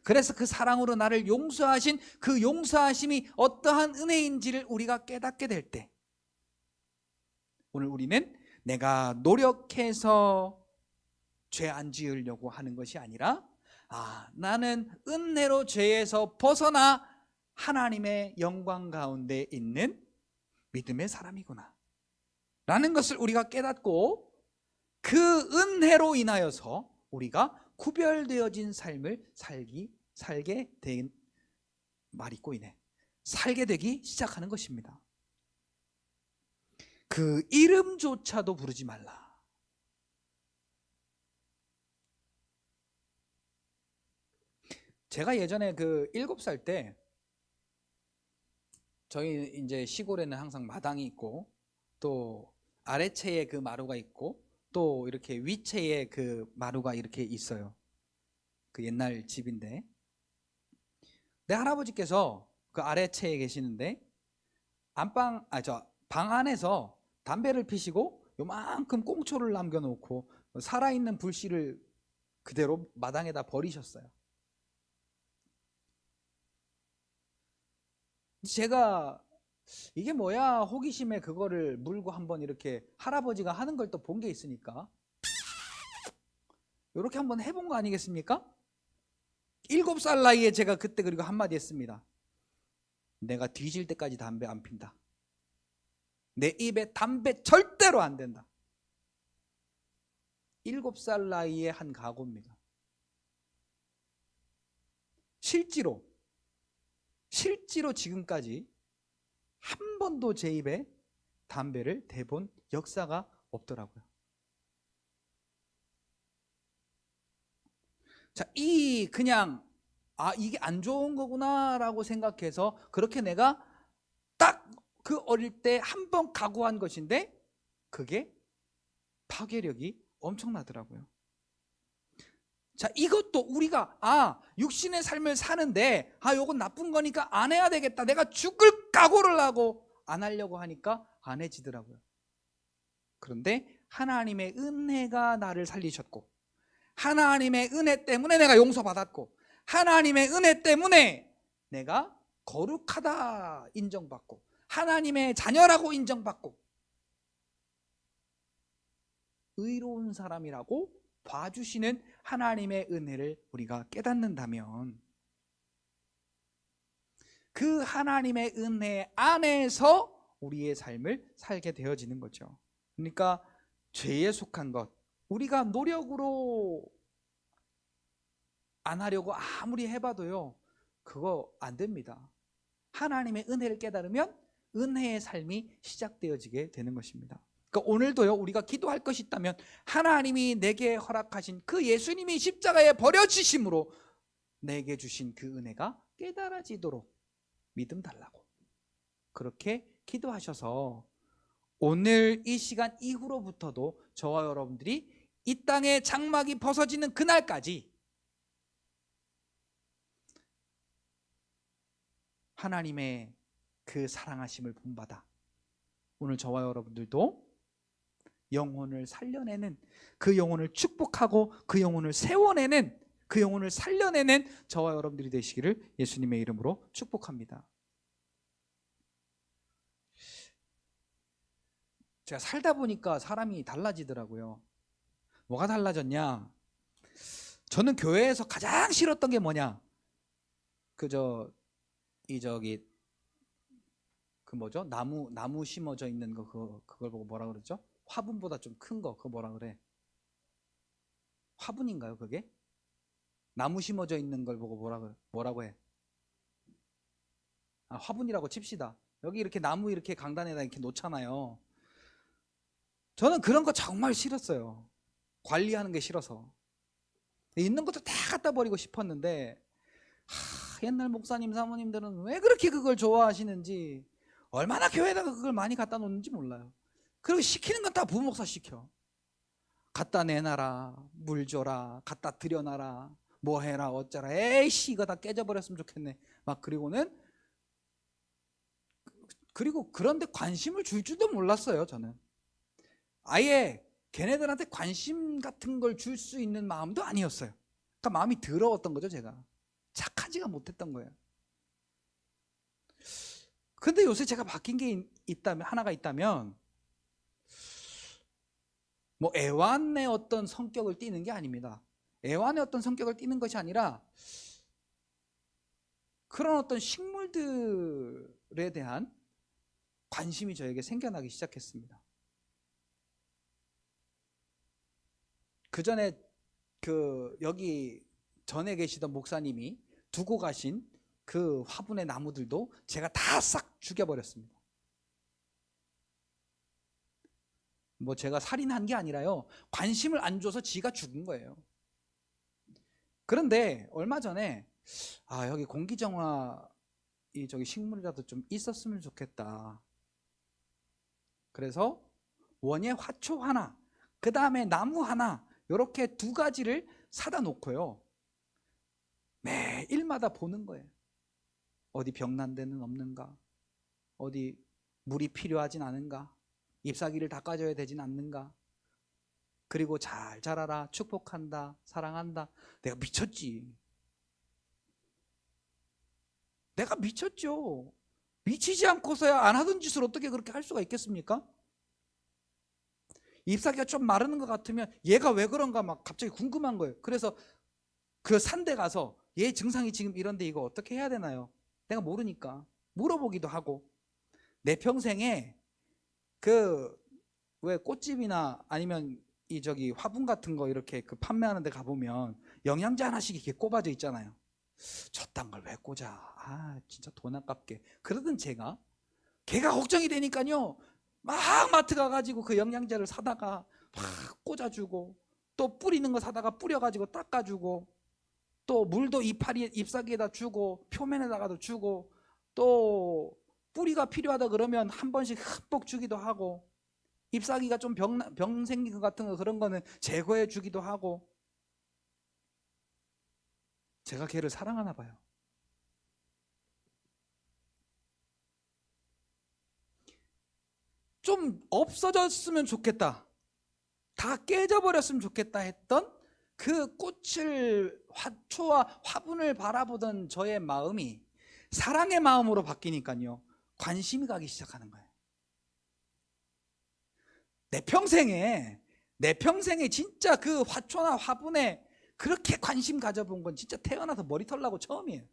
그래서 그 사랑으로 나를 용서하신 그 용서하심이 어떠한 은혜인지를 우리가 깨닫게 될 때, 오늘 우리는 내가 노력해서 죄 안 지으려고 하는 것이 아니라, 나는 은혜로 죄에서 벗어나 하나님의 영광 가운데 있는 믿음의 사람이구나 라는 것을 우리가 깨닫고, 그 은혜로 인하여서 우리가 구별되어진 삶을 살게 된 말이 꼬이네. 살게 되기 시작하는 것입니다. 그 이름조차도 부르지 말라. 제가 예전에 그 7살 때, 저희 이제 시골에는 항상 마당이 있고, 또 아래채에 그 마루가 있고, 또 이렇게 위채에 그 마루가 이렇게 있어요. 그 옛날 집인데, 내 할아버지께서 그 아래채에 계시는데 방 안에서 담배를 피시고 요만큼 꽁초를 남겨놓고 살아있는 불씨를 그대로 마당에다 버리셨어요. 제가 이게 뭐야 호기심에 그거를 물고 한번 이렇게 할아버지가 하는 걸 또 본 게 있으니까 이렇게 한번 해본 거 아니겠습니까? 7살 나이에 제가 그때 그리고 한마디 했습니다. 내가 뒤질 때까지 담배 안 핀다. 내 입에 담배 절대로 안 된다. 7살 나이에 한 각오입니다. 실제로 지금까지 한 번도 제 입에 담배를 대본 역사가 없더라고요. 자, 그냥 이게 안 좋은 거구나라고 생각해서 그렇게 내가 딱 그 어릴 때 한 번 각오한 것인데 그게 파괴력이 엄청나더라고요. 자, 이것도 우리가 육신의 삶을 사는데 요건 나쁜 거니까 안 해야 되겠다, 내가 죽을 각오를 하고 안 하려고 하니까 안 해지더라고요. 그런데 하나님의 은혜가 나를 살리셨고, 하나님의 은혜 때문에 내가 용서받았고, 하나님의 은혜 때문에 내가 거룩하다 인정받고, 하나님의 자녀라고 인정받고, 의로운 사람이라고 봐주시는 하나님의 은혜를 우리가 깨닫는다면 그 하나님의 은혜 안에서 우리의 삶을 살게 되어지는 거죠. 그러니까 죄에 속한 것, 우리가 노력으로 안 하려고 아무리 해봐도요, 그거 안 됩니다. 하나님의 은혜를 깨달으면 은혜의 삶이 시작되어지게 되는 것입니다. 그러니까 오늘도요, 우리가 기도할 것이 있다면 하나님이 내게 허락하신 그 예수님이 십자가에 버려지심으로 내게 주신 그 은혜가 깨달아지도록 믿음 달라고 그렇게 기도하셔서 오늘 이 시간 이후로부터도 저와 여러분들이 이 땅의 장막이 벗어지는 그날까지 하나님의 그 사랑하심을 본받아 오늘 저와 여러분들도 영혼을 살려내는, 그 영혼을 축복하고 그 영혼을 세워내는, 그 영혼을 살려내는 저와 여러분들이 되시기를 예수님의 이름으로 축복합니다. 제가 살다 보니까 사람이 달라지더라고요. 뭐가 달라졌냐? 저는 교회에서 가장 싫었던 게 뭐냐? 나무 심어져 있는 거, 그걸 보고 뭐라 그러죠? 화분보다 좀 큰 거, 그거 뭐라 그래? 화분인가요, 그게? 나무 심어져 있는 걸 보고 뭐라고 해? 화분이라고 칩시다. 여기 이렇게 나무 이렇게 강단에다 이렇게 놓잖아요. 저는 그런 거 정말 싫었어요. 관리하는 게 싫어서. 있는 것도 다 갖다 버리고 싶었는데, 옛날 목사님, 사모님들은 왜 그렇게 그걸 좋아하시는지, 얼마나 교회에다가 그걸 많이 갖다 놓는지 몰라요. 그리고 시키는 건 다 부목사 시켜. 갖다 내놔라, 물 줘라, 갖다 들여놔라, 뭐 해라, 어쩌라, 에이씨, 이거 다 깨져버렸으면 좋겠네. 그리고 그런데 관심을 줄 줄도 몰랐어요, 저는. 아예 걔네들한테 관심 같은 걸 줄 수 있는 마음도 아니었어요. 그러니까 마음이 더러웠던 거죠, 제가. 착하지가 못했던 거예요. 근데 요새 제가 바뀐 게 하나가 있다면, 뭐 애완의 어떤 성격을 띠는 게 아닙니다. 애완의 어떤 성격을 띠는 것이 아니라 그런 어떤 식물들에 대한 관심이 저에게 생겨나기 시작했습니다. 그 전에 여기 전에 계시던 목사님이 두고 가신 그 화분의 나무들도 제가 다 싹 죽여버렸습니다. 뭐 제가 살인한 게 아니라요, 관심을 안 줘서 지가 죽은 거예요. 그런데 얼마 전에 여기 공기정화 식물이라도 좀 있었으면 좋겠다. 그래서 원예 화초 하나, 그 다음에 나무 하나, 이렇게 두 가지를 사다 놓고요, 매일마다 보는 거예요. 어디 병난 데는 없는가, 어디 물이 필요하진 않은가, 잎사귀를 닦아줘야 되진 않는가, 그리고 잘 자라라, 축복한다, 사랑한다. 내가 미쳤지. 내가 미쳤죠. 미치지 않고서야 안 하던 짓을 어떻게 그렇게 할 수가 있겠습니까? 잎사귀가 좀 마르는 것 같으면 얘가 왜 그런가 막 갑자기 궁금한 거예요. 그래서 그 산대 가서 얘 증상이 지금 이런데 이거 어떻게 해야 되나요? 내가 모르니까 물어보기도 하고. 내 평생에 왜 꽃집이나 아니면 화분 같은 거 이렇게 판매하는 데 가보면 영양제 하나씩 이렇게 꼽아져 있잖아요. 저딴 걸 왜 꽂아? 진짜 돈 아깝게. 그러던 걔가 걱정이 되니까요, 막 마트 가가지고 그 영양제를 사다가 막 꽂아주고, 또 뿌리는 거 사다가 뿌려가지고 닦아주고, 또 물도 잎사귀에다 주고, 표면에다가도 주고, 또 뿌리가 필요하다 그러면 한 번씩 흠뻑 주기도 하고, 잎사귀가 좀 병 생긴 것 같은 거, 그런 거는 제거해 주기도 하고. 제가 걔를 사랑하나 봐요. 좀 없어졌으면 좋겠다, 다 깨져버렸으면 좋겠다 했던 그 화초와 화분을 바라보던 저의 마음이 사랑의 마음으로 바뀌니까요, 관심이 가기 시작하는 거예요. 내 평생에 진짜 그 화초나 화분에 그렇게 관심 가져본 건 진짜 태어나서 머리털 나고 처음이에요.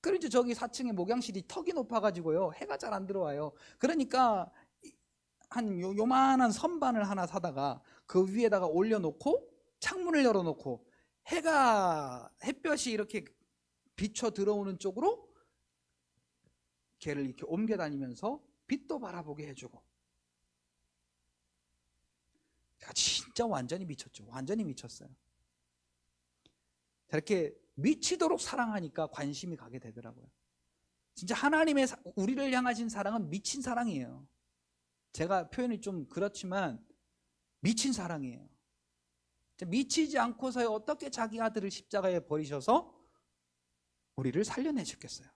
그리고 이제 저기 4층에 목양실이 턱이 높아가지고요, 해가 잘 안 들어와요. 그러니까 한 요만한 선반을 하나 사다가 그 위에다가 올려놓고 창문을 열어놓고 햇볕이 이렇게 비쳐 들어오는 쪽으로 걔를 이렇게 옮겨 다니면서 빛도 바라보게 해주고. 제가 진짜 완전히 미쳤죠. 완전히 미쳤어요. 이렇게 미치도록 사랑하니까 관심이 가게 되더라고요. 진짜 하나님의 우리를 향하신 사랑은 미친 사랑이에요. 제가 표현이 좀 그렇지만 미친 사랑이에요. 미치지 않고서 어떻게 자기 아들을 십자가에 버리셔서 우리를 살려내셨겠어요.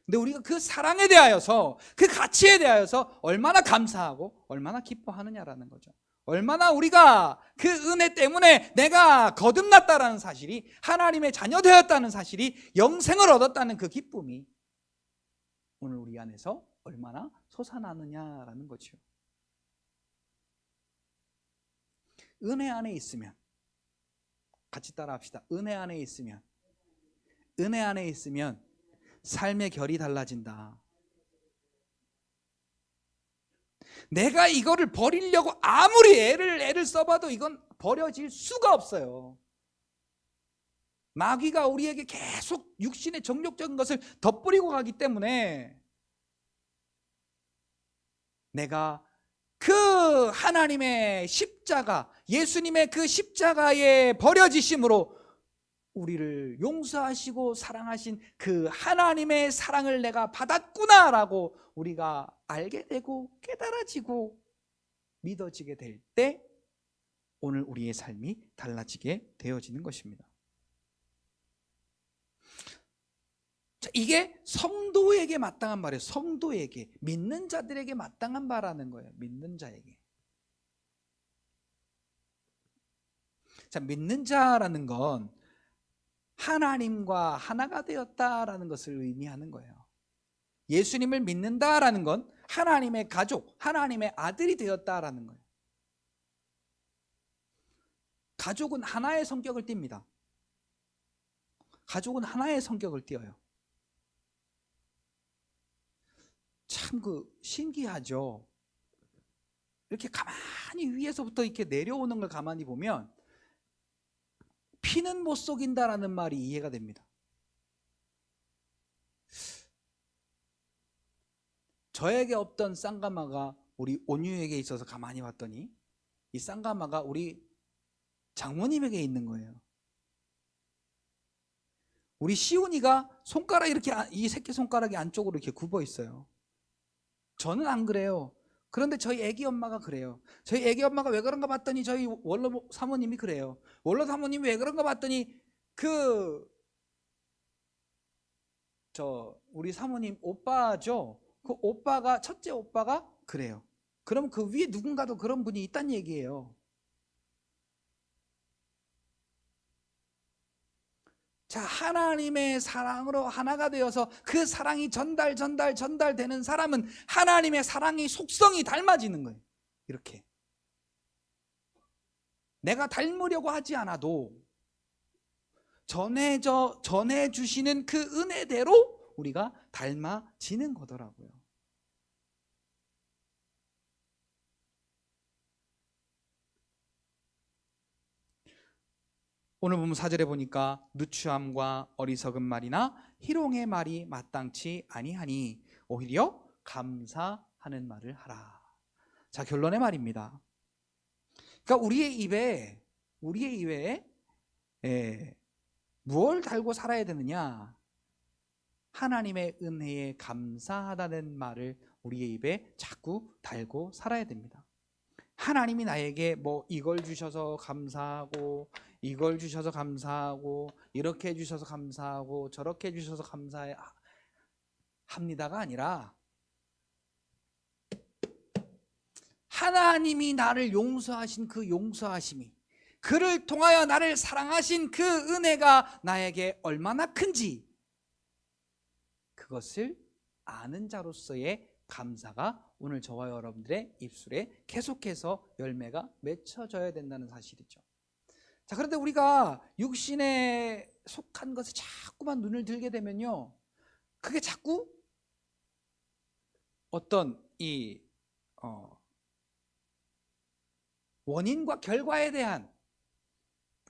근데 우리가 그 사랑에 대하여서, 그 가치에 대하여서 얼마나 감사하고 얼마나 기뻐하느냐라는 거죠. 얼마나 우리가 그 은혜 때문에 내가 거듭났다라는 사실이, 하나님의 자녀 되었다는 사실이, 영생을 얻었다는 그 기쁨이 오늘 우리 안에서 얼마나 솟아나느냐라는 거죠. 은혜 안에 있으면, 같이 따라 합시다. 은혜 안에 있으면 삶의 결이 달라진다. 내가 이거를 버리려고 아무리 애를 써봐도 이건 버려질 수가 없어요. 마귀가 우리에게 계속 육신의 정욕적인 것을 덧뿌리고 가기 때문에 내가 그 하나님의 십자가, 예수님의 그 십자가에 버려지심으로 우리를 용서하시고 사랑하신 그 하나님의 사랑을 내가 받았구나라고 우리가 알게 되고 깨달아지고 믿어지게 될 때 오늘 우리의 삶이 달라지게 되어지는 것입니다. 자, 이게 성도에게 마땅한 말이에요. 성도에게, 믿는 자들에게 마땅한 말하는 거예요. 믿는 자에게. 자, 믿는 자라는 건 하나님과 하나가 되었다라는 것을 의미하는 거예요. 예수님을 믿는다라는 건 하나님의 가족, 하나님의 아들이 되었다라는 거예요. 가족은 하나의 성격을 띱니다. 가족은 하나의 성격을 띄어요. 참 신기하죠. 이렇게 가만히 위에서부터 이렇게 내려오는 걸 가만히 보면 피는 못 속인다라는 말이 이해가 됩니다. 저에게 없던 쌍가마가 우리 온유에게 있어서 가만히 봤더니 이 쌍가마가 우리 장모님에게 있는 거예요. 우리 시온이가 손가락 이렇게, 이 새끼손가락이 안쪽으로 이렇게 굽어 있어요. 저는 안 그래요. 그런데 저희 애기 엄마가 그래요. 저희 애기 엄마가 왜 그런가 봤더니 저희 원로 사모님이 그래요. 원로 사모님이 왜 그런가 봤더니 우리 사모님 오빠죠. 그 오빠가, 첫째 오빠가 그래요. 그럼 그 위에 누군가도 그런 분이 있다는 얘기예요. 자, 하나님의 사랑으로 하나가 되어서 그 사랑이 전달되는 사람은 하나님의 사랑의 속성이 닮아지는 거예요. 이렇게 내가 닮으려고 하지 않아도 전해주시는 그 은혜대로 우리가 닮아지는 거더라고요. 오늘 본문 4절에 보니까 누추함과 어리석은 말이나 희롱의 말이 마땅치 아니하니 오히려 감사하는 말을 하라. 자, 결론의 말입니다. 그러니까 우리의 입에 무엇을 달고 살아야 되느냐? 하나님의 은혜에 감사하다는 말을 우리의 입에 자꾸 달고 살아야 됩니다. 하나님이 나에게 이걸 주셔서 감사하고, 이걸 주셔서 감사하고, 이렇게 해주셔서 감사하고, 저렇게 해주셔서 감사합니다가 아니라 하나님이 나를 용서하신 그 용서하심이, 그를 통하여 나를 사랑하신 그 은혜가 나에게 얼마나 큰지, 그것을 아는 자로서의 감사가 오늘 저와 여러분들의 입술에 계속해서 열매가 맺혀져야 된다는 사실이죠. 자, 그런데 우리가 육신에 속한 것에 자꾸만 눈을 들게 되면요, 그게 자꾸 어떤 원인과 결과에 대한,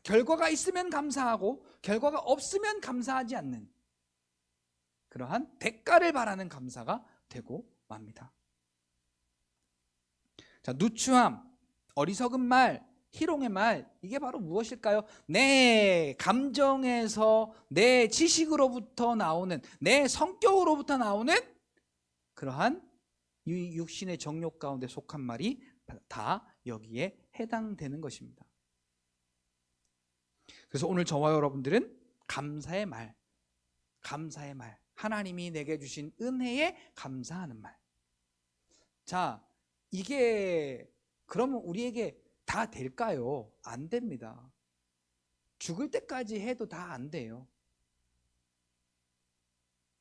결과가 있으면 감사하고 결과가 없으면 감사하지 않는 그러한 대가를 바라는 감사가 되고 맙니다. 자, 누추함, 어리석은 말, 희롱의 말, 이게 바로 무엇일까요? 내 감정에서, 내 지식으로부터 나오는, 내 성격으로부터 나오는 그러한 이 육신의 정욕 가운데 속한 말이 다 여기에 해당되는 것입니다. 그래서 오늘 저와 여러분들은 감사의 말, 하나님이 내게 주신 은혜에 감사하는 말. 자, 이게 그러면 우리에게 다 될까요? 안 됩니다. 죽을 때까지 해도 다 안 돼요.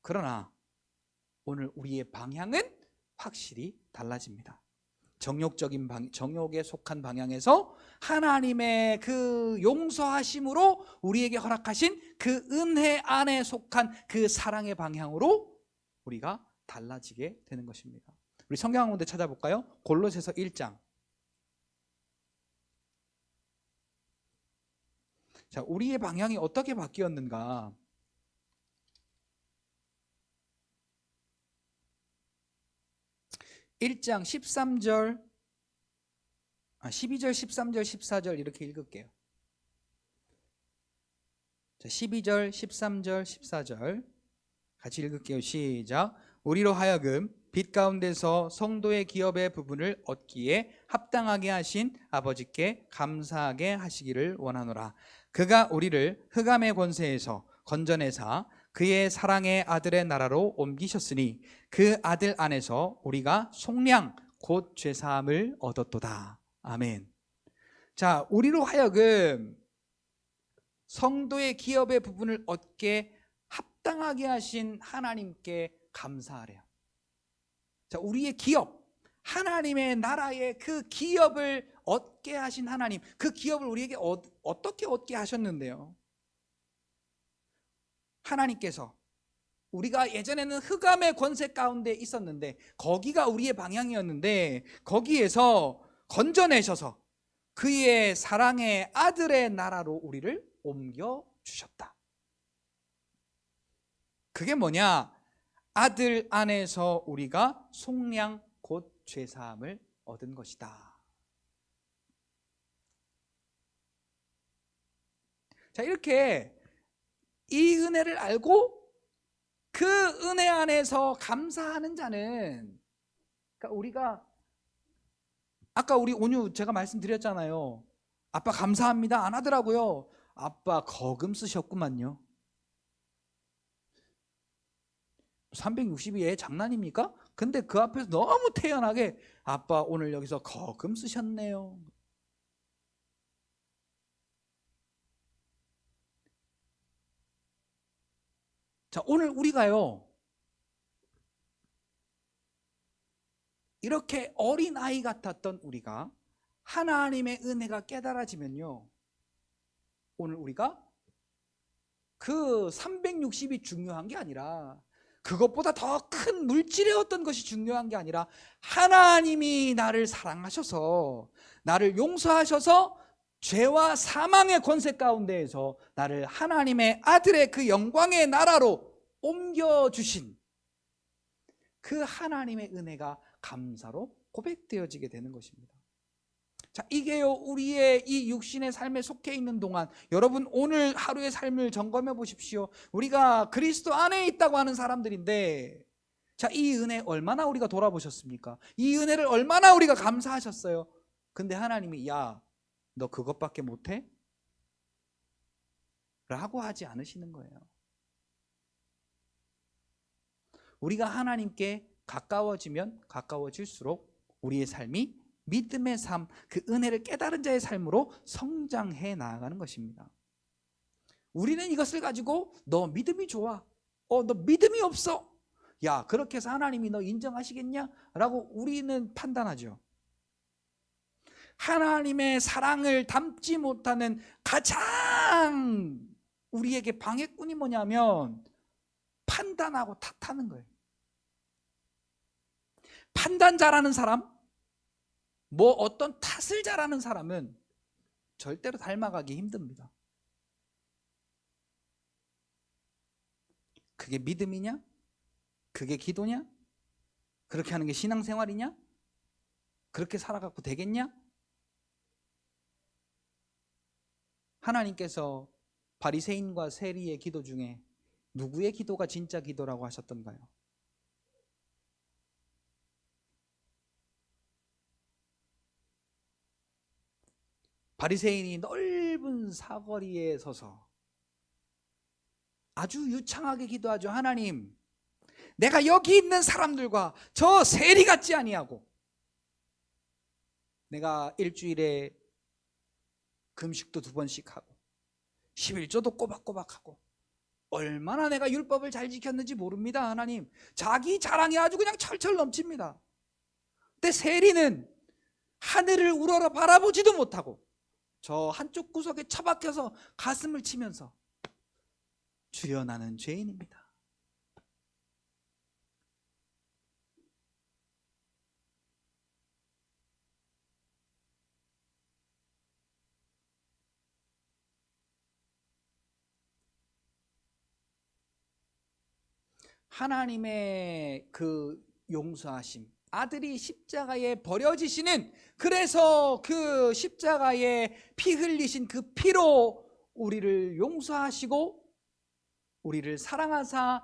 그러나 오늘 우리의 방향은 확실히 달라집니다. 정욕에 속한 방향에서 하나님의 그 용서하심으로 우리에게 허락하신 그 은혜 안에 속한 그 사랑의 방향으로 우리가 달라지게 되는 것입니다. 우리 성경 한 군데 찾아볼까요? 골로새서 1장. 자, 우리의 방향이 어떻게 바뀌었는가? 1장 12절, 13절, 14절 이렇게 읽을게요. 자, 12절, 13절, 14절 같이 읽을게요. 시작. 우리로 하여금 빛 가운데서 성도의 기업의 부분을 얻기에 합당하게 하신 아버지께 감사하게 하시기를 원하노라. 그가 우리를 흑암의 권세에서 건져내사 그의 사랑의 아들의 나라로 옮기셨으니 그 아들 안에서 우리가 속량 곧 죄사함을 얻었도다. 아멘. 자, 우리로 하여금 성도의 기업의 부분을 얻게 합당하게 하신 하나님께 감사하래요. 자, 우리의 기업, 하나님의 나라의 그 기업을 얻게 하신 하나님, 그 기업을 우리에게 어떻게 얻게 하셨는데요? 하나님께서, 우리가 예전에는 흑암의 권세 가운데 있었는데 거기가 우리의 방향이었는데 거기에서 건져내셔서 그의 사랑의 아들의 나라로 우리를 옮겨주셨다. 그게 뭐냐? 아들 안에서 우리가 속량 곧 죄사함을 얻은 것이다. 자, 이렇게 이 은혜를 알고 그 은혜 안에서 감사하는 자는, 그러니까 우리가 아까 우리 온유 제가 말씀드렸잖아요. 아빠 감사합니다 안 하더라고요. 아빠 거금 쓰셨구만요. 360이 장난입니까? 근데 그 앞에서 너무 태연하게 아빠 오늘 여기서 거금 쓰셨네요. 자, 오늘 우리가요, 이렇게 어린아이 같았던 우리가 하나님의 은혜가 깨달아지면요, 오늘 우리가 그 360이 중요한 게 아니라, 그것보다 더 큰 물질의 어떤 것이 중요한 게 아니라 하나님이 나를 사랑하셔서 나를 용서하셔서 죄와 사망의 권세 가운데에서 나를 하나님의 아들의 그 영광의 나라로 옮겨주신 그 하나님의 은혜가 감사로 고백되어지게 되는 것입니다. 자, 이게요, 우리의 이 육신의 삶에 속해 있는 동안 여러분 오늘 하루의 삶을 점검해 보십시오. 우리가 그리스도 안에 있다고 하는 사람들인데, 자, 이 은혜 얼마나 우리가 돌아보셨습니까? 이 은혜를 얼마나 우리가 감사하셨어요? 근데 하나님이 야, 너 그것밖에 못해? 라고 하지 않으시는 거예요. 우리가 하나님께 가까워지면 가까워질수록 우리의 삶이 믿음의 삶, 그 은혜를 깨달은 자의 삶으로 성장해 나아가는 것입니다. 우리는 이것을 가지고 너 믿음이 좋아, 너 믿음이 없어, 야, 그렇게 해서 하나님이 너 인정하시겠냐? 라고 우리는 판단하죠. 하나님의 사랑을 담지 못하는 가장 우리에게 방해꾼이 뭐냐면 판단하고 탓하는 거예요. 판단 잘하는 사람, 뭐 어떤 탓을 잘하는 사람은 절대로 닮아가기 힘듭니다. 그게 믿음이냐? 그게 기도냐? 그렇게 하는 게 신앙생활이냐? 그렇게 살아갖고 되겠냐? 하나님께서 바리새인과 세리의 기도 중에 누구의 기도가 진짜 기도라고 하셨던가요? 바리새인이 넓은 사거리에 서서 아주 유창하게 기도하죠. 하나님, 내가 여기 있는 사람들과 저 세리 같지 아니하고 내가 일주일에 금식도 2번씩 하고 11조도 꼬박꼬박 하고 얼마나 내가 율법을 잘 지켰는지 모릅니다. 하나님, 자기 자랑이 아주 그냥 철철 넘칩니다. 근데 세리는 하늘을 우러러 바라보지도 못하고 저 한쪽 구석에 처박혀서 가슴을 치면서 주여, 나는 죄인입니다. 하나님의 그 용서하심, 아들이 십자가에 버려지시는, 그래서 그 십자가에 피 흘리신 그 피로 우리를 용서하시고 우리를 사랑하사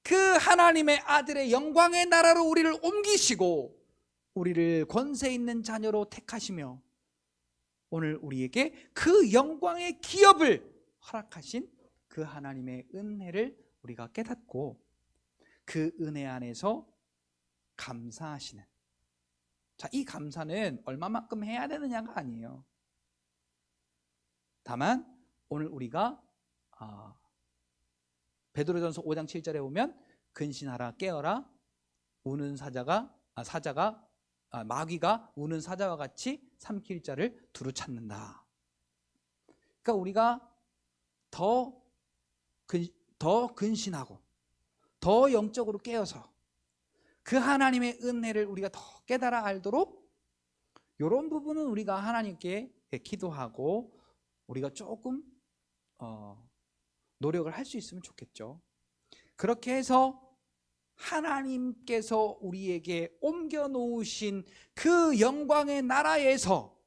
그 하나님의 아들의 영광의 나라로 우리를 옮기시고 우리를 권세 있는 자녀로 택하시며 오늘 우리에게 그 영광의 기업을 허락하신 그 하나님의 은혜를 우리가 깨닫고 그 은혜 안에서 감사하시는, 자, 이 감사는 얼마만큼 해야 되느냐가 아니에요. 다만 오늘 우리가 베드로전서 5장 7절에 보면 근신하라, 깨어라, 우는 마귀가 우는 사자와 같이 삼킬 자를 두루 찾는다. 그러니까 우리가 더 근신하고 더 영적으로 깨어서 그 하나님의 은혜를 우리가 더 깨달아 알도록 이런 부분은 우리가 하나님께 기도하고 우리가 조금 노력을 할 수 있으면 좋겠죠. 그렇게 해서 하나님께서 우리에게 옮겨 놓으신 그 영광의 나라에서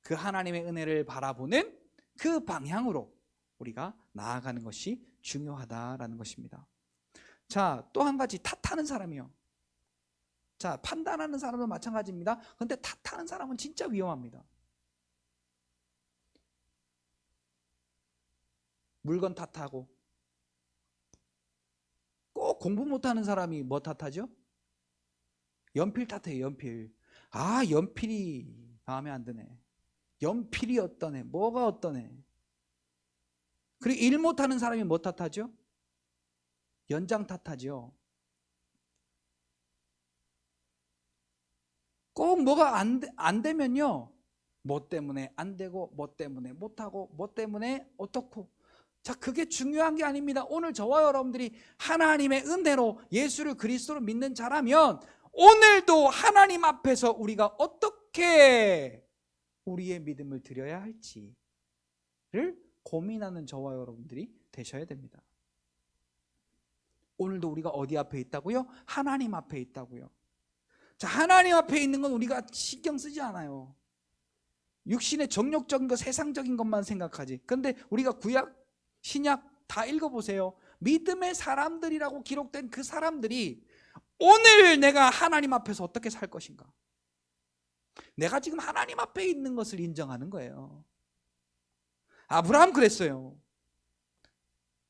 그 하나님의 은혜를 바라보는 그 방향으로 우리가 나아가는 것이 중요하다라는 것입니다. 자, 또 한 가지, 탓하는 사람이요. 자, 판단하는 사람도 마찬가지입니다. 그런데 탓하는 사람은 진짜 위험합니다. 물건 탓하고, 꼭 공부 못하는 사람이 뭐 탓하죠? 연필 탓해요. 연필. 아, 연필이 마음에 안 드네. 연필이 어떠네, 뭐가 어떠네. 그리고 일 못하는 사람이 뭐 탓하죠? 연장 탓하죠. 꼭 뭐가 안 되면요, 뭐 때문에 안 되고, 뭐 때문에 못하고, 뭐 때문에 어떻고. 자, 그게 중요한 게 아닙니다. 오늘 저와 여러분들이 하나님의 은혜로 예수를 그리스도로 믿는 자라면 오늘도 하나님 앞에서 우리가 어떻게 우리의 믿음을 드려야 할지를 고민하는 저와 여러분들이 되셔야 됩니다. 오늘도 우리가 어디 앞에 있다고요? 하나님 앞에 있다고요. 자, 하나님 앞에 있는 건 우리가 신경 쓰지 않아요. 육신의 정욕적인 것, 세상적인 것만 생각하지. 그런데 우리가 구약, 신약 다 읽어보세요. 믿음의 사람들이라고 기록된 그 사람들이 오늘 내가 하나님 앞에서 어떻게 살 것인가, 내가 지금 하나님 앞에 있는 것을 인정하는 거예요. 아브라함 그랬어요.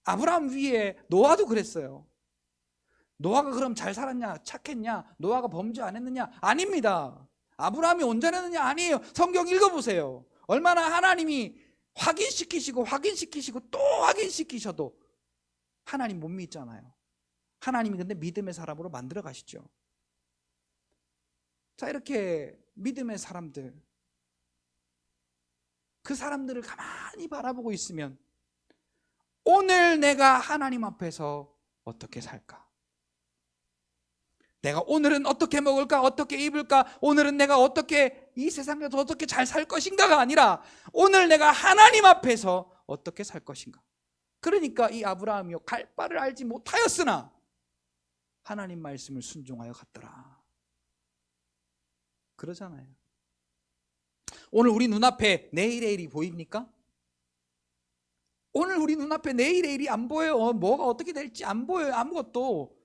아브라함 위에 노아도 그랬어요. 노아가 그럼 잘 살았냐, 착했냐, 노아가 범죄 안 했느냐? 아닙니다. 아브라함이 온전했느냐? 아니에요. 성경 읽어보세요. 얼마나 하나님이 확인시키시고 또 확인시키셔도 하나님 못 믿잖아요. 하나님이 근데 믿음의 사람으로 만들어 가시죠. 자, 이렇게 믿음의 사람들, 그 사람들을 가만히 바라보고 있으면 오늘 내가 하나님 앞에서 어떻게 살까? 내가 오늘은 어떻게 먹을까? 어떻게 입을까? 오늘은 내가 어떻게 이 세상에서 어떻게 잘 살 것인가가 아니라 오늘 내가 하나님 앞에서 어떻게 살 것인가? 그러니까 이 아브라함이요, 갈 바를 알지 못하였으나 하나님 말씀을 순종하여 갔더라. 그러잖아요. 오늘 우리 눈앞에 내일의 일이 보입니까? 오늘 우리 눈앞에 내일의 일이 안 보여요. 뭐가 어떻게 될지 안 보여요. 아무것도.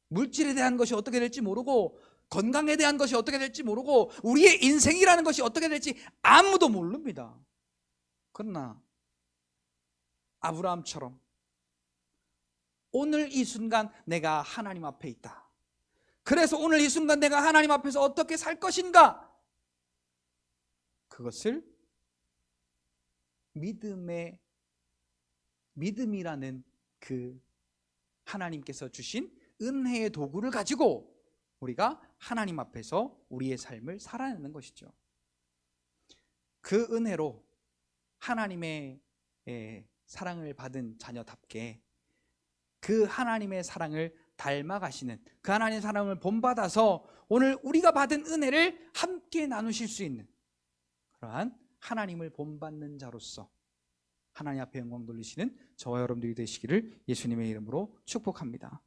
물질에 대한 것이 어떻게 될지 모르고, 건강에 대한 것이 어떻게 될지 모르고, 우리의 인생이라는 것이 어떻게 될지 아무도 모릅니다. 그러나 아브라함처럼 오늘 이 순간 내가 하나님 앞에 있다. 그래서 오늘 이 순간 내가 하나님 앞에서 어떻게 살 것인가? 그것을 믿음이라는 그 하나님께서 주신 은혜의 도구를 가지고 우리가 하나님 앞에서 우리의 삶을 살아내는 것이죠. 그 은혜로 하나님의 사랑을 받은 자녀답게 그 하나님의 사랑을 닮아가시는, 그 하나님의 사랑을 본받아서 오늘 우리가 받은 은혜를 함께 나누실 수 있는 그러한 하나님을 본받는 자로서 하나님 앞에 영광 돌리시는 저와 여러분들이 되시기를 예수님의 이름으로 축복합니다.